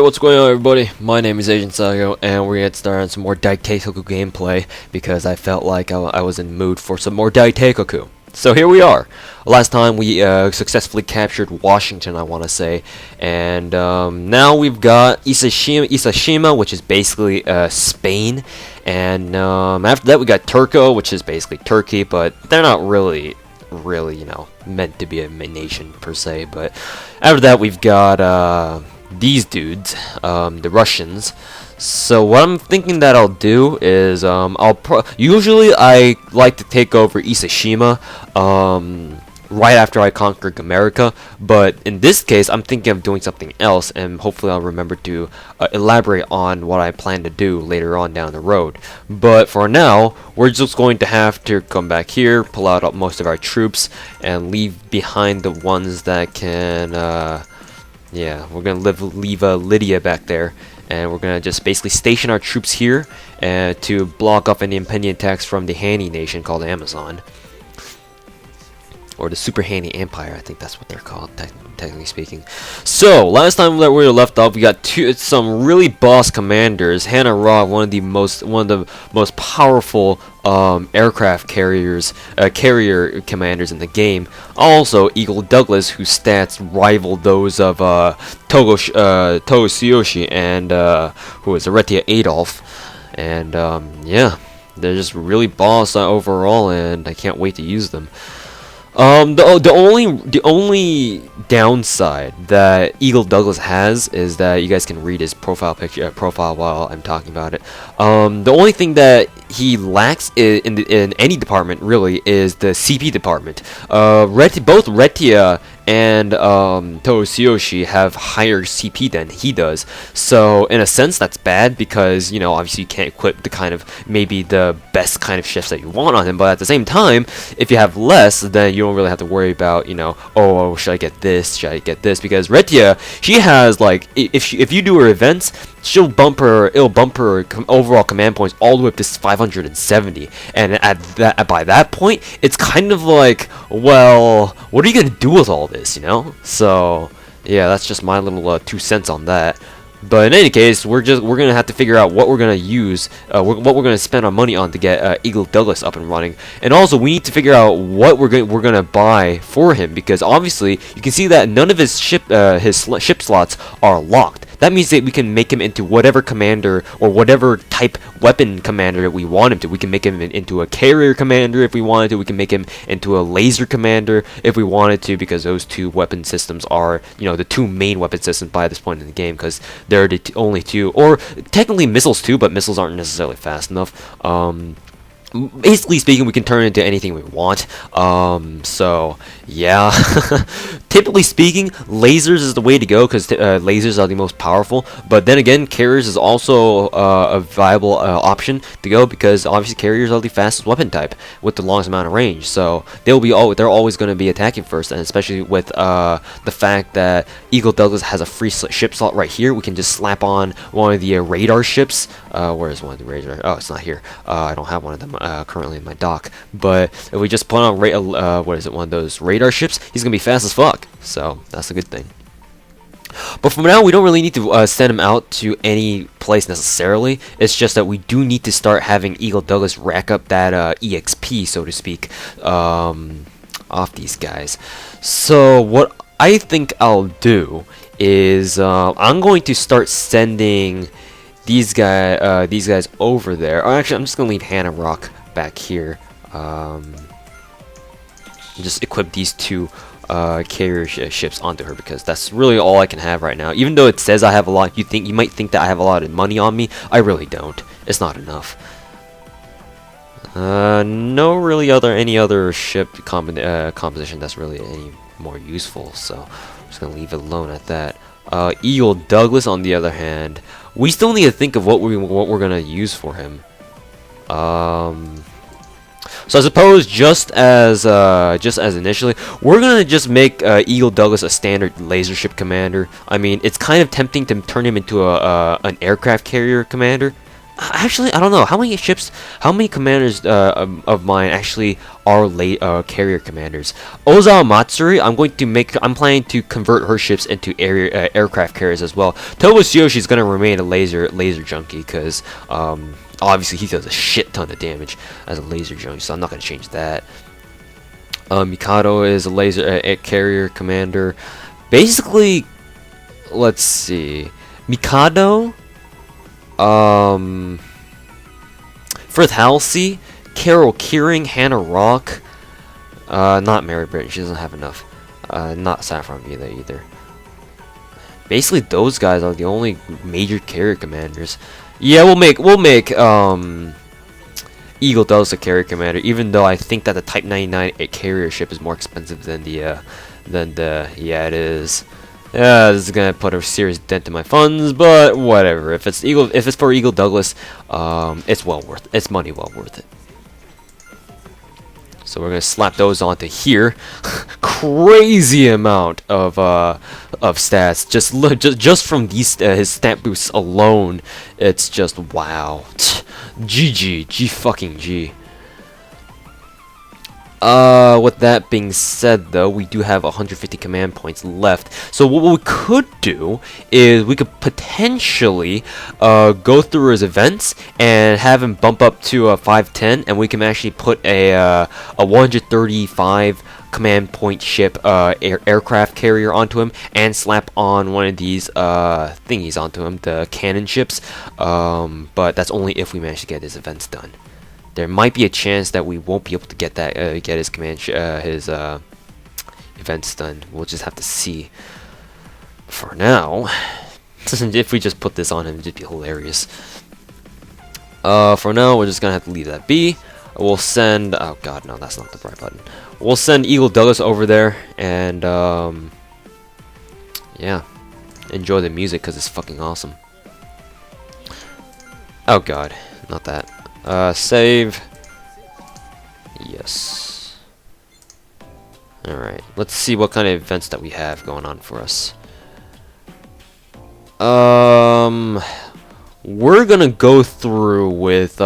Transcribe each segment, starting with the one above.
what's going on, everybody? My name is Agent Sago, and we're gonna get started on some more Daiteikoku gameplay because I felt like I was in the mood for some more Daiteikoku. So here we are. Last time we successfully captured Washington, I want to say, and now we've got Isashima, which is basically Spain, and after that we got Turco, which is basically Turkey, but they're not really, you know, meant to be a nation per se. But after that we've got these dudes, the Russians. So what I'm thinking that I'll do is usually I like to take over Isashima right after I conquer America, but in this case I'm thinking of doing something else, and hopefully I'll remember to elaborate on what I plan to do later on down the road. But for now, we're just going to have to come back here, pull out most of our troops, and leave behind the ones that can yeah, we're gonna leave Lydia back there, and we're gonna just basically station our troops here to block off any impending attacks from the Hanny nation called Amazon, or the Super Hanny Empire. I think that's what they're called, technically speaking. So last time that we were left off, we got some really boss commanders. Hannah Ra, one of the most powerful aircraft carrier commanders in the game. Also, Eagle Douglas, whose stats rival those of Togoshi and who is Aretia Adolf. And yeah, they're just really boss overall, and I can't wait to use them. The only downside that Eagle Douglas has is that you guys can read his profile while I'm talking about it. The only thing that he lacks in any department really is the CP department. Both Retia and Togoshi have higher CP than he does, so in a sense that's bad, because, you know, obviously you can't equip the kind of, maybe the best kind of ships that you want on him, but at the same time, if you have less, then you don't really have to worry about, you know, oh, should I get this, because Retia, she has, like, if you do her events, it'll bump her overall command points all the way up to 570, and by that point, it's kind of like, well, what are you gonna do with all this, you know? So yeah, that's just my little 2 cents on that. But in any case, we're gonna have to figure out what we're gonna use, what we're gonna spend our money on to get Eagle Douglas up and running, and also we need to figure out what we're gonna buy for him, because obviously you can see that none of his ship slots are locked. That means that we can make him into whatever commander or whatever type weapon commander that we want him to. We can make him into a carrier commander if we wanted to. We can make him into a laser commander if we wanted to, because those 2 weapon systems are, you know, the 2 main weapon systems by this point in the game, because they're the only 2, or technically missiles too, but missiles aren't necessarily fast enough. Basically speaking, we can turn it into anything we want. So yeah, typically speaking, lasers is the way to go, because lasers are the most powerful. But then again, carriers is also a viable option to go, because obviously carriers are the fastest weapon type with the longest amount of range. So they're always going to be attacking first, and especially with the fact that Eagle Douglas has a free ship slot right here, we can just slap on one of the radar ships. Where is one of the radar? Oh, it's not here. I don't have one of them currently in my dock. But if we just put on one of those radar ships, he's gonna be fast as fuck. So that's a good thing. But for now, we don't really need to send him out to any place necessarily. It's just that we do need to start having Eagle Douglas rack up that EXP, so to speak, off these guys. So what I think I'll do is I'm going to start sending these guys over there. Or actually, I'm just gonna leave Hannah Rock back here. Just equip these 2 carrier ships onto her, because that's really all I can have right now. Even though it says I have a lot, you might think that I have a lot of money on me. I really don't. It's not enough. No really any other ship composition that's really any more useful, so I'm just gonna leave it alone at that. Eagle Douglas, on the other hand, we still need to think of what we're gonna use for him. So I suppose just as initially, we're gonna just make Eagle Douglas a standard laser ship commander. I mean, it's kind of tempting to turn him into an aircraft carrier commander, Actually, I don't know how many ships, how many commanders of mine actually are carrier commanders. Ozawa Matsuri, I'm planning to convert her ships into aircraft carriers as well. Toboshi is gonna remain a laser junkie because obviously he does a shit ton of damage as a laser junkie, so I'm not gonna change that. Mikado is a laser carrier commander. Basically, let's see, Mikado. Firth Halsey, Carol Kearing, Hannah Rock, not Mary Britain, she doesn't have enough. Not Saffron Vila either. Basically, those guys are the only major carrier commanders. Yeah, we'll make Eagle Does a carrier commander, even though I think that the Type 99 carrier ship is more expensive than the yeah, it is. This is gonna put a serious dent in my funds, but whatever. If it's for Eagle Douglas, it's money well worth it. So we're gonna slap those onto here. Crazy amount of stats. Just from these his stat boosts alone, it's just wow. GG, fucking G. With that being said, though, we do have 150 command points left. So what we could do is we could potentially go through his events and have him bump up to 510, and we can actually put a 135 command point ship aircraft carrier onto him and slap on one of these thingies onto him, the cannon ships. But that's only if we manage to get his events done. There might be a chance that we won't be able to get that get his events done. We'll just have to see. For now, if we just put this on him, it'd just be hilarious. For now, we're just gonna have to leave that be. We'll send. Oh God, no, that's not the right button. We'll send Eagle Douglas over there, and yeah, enjoy the music because it's fucking awesome. Oh God, not that. Save. Yes. Alright, let's see what kind of events that we have going on for us. We're gonna go through with,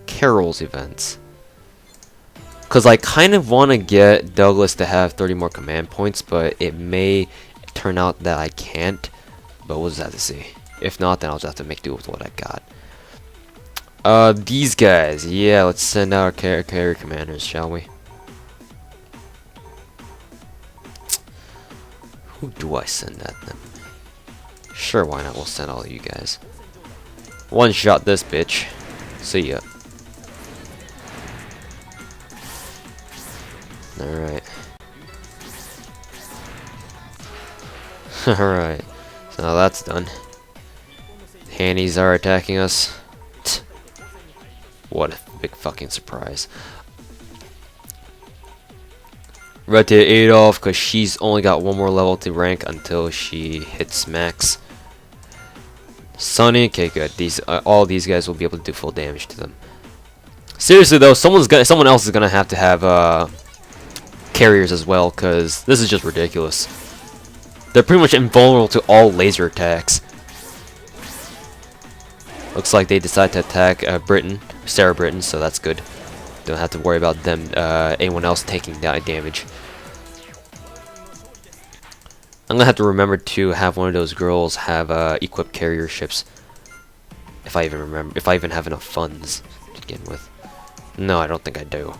Carol's events. Because I kind of want to get Douglas to have 30 more command points, but it may turn out that I can't. But we'll just have to see. If not, then I'll just have to make do with what I got. These guys, yeah, let's send out our carrier commanders, shall we? Who do I send at them? Sure, why not? We'll send all of you guys. One shot this bitch. See ya. Alright. Alright. So now that's done. Hannies are attacking us. What a big fucking surprise. Red to Adolf, because she's only got one more level to rank until she hits max. Sunny, okay, good. All these guys will be able to do full damage to them. Seriously though, someone else is gonna have to have carriers as well, because this is just ridiculous. They're pretty much invulnerable to all laser attacks. Looks like they decide to attack Sarah Britain, so that's good. Don't have to worry about them, anyone else taking that damage. I'm gonna have to remember to have one of those girls have equipped carrier ships. If I even have enough funds to begin with. No, I don't think I do.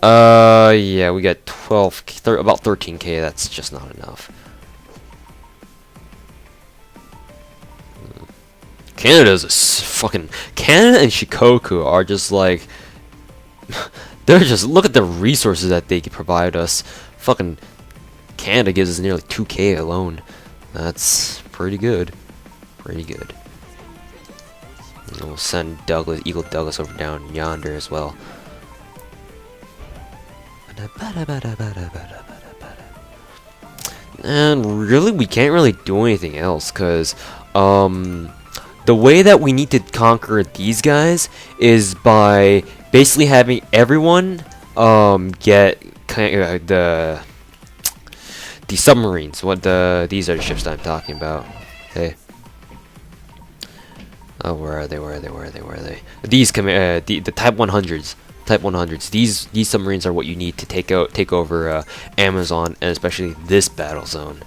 Yeah, we got about 13k. That's just not enough. Canada and Shikoku are just like they're just, look at the resources that they can provide us. Fucking Canada gives us nearly 2k alone. That's pretty good. Pretty good. And we'll send Eagle Douglas over down yonder as well. And really, we can't really do anything else, because the way that we need to conquer these guys is by basically having everyone get the submarines. These are the ships that I'm talking about. Okay. Oh, where are they? Where are they? Where are they? Where are they? These the Type 100s. Type 100s. These submarines are what you need to take over Amazon, and especially this battle zone.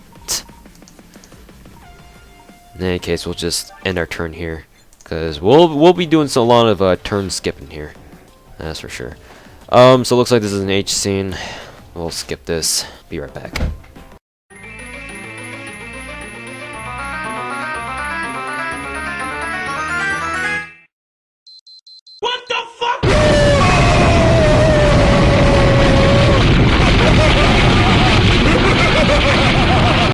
In any case, we'll just end our turn here, because we'll be doing a lot of turn skipping here. That's for sure. So it looks like this is an H scene. We'll skip this. Be right back.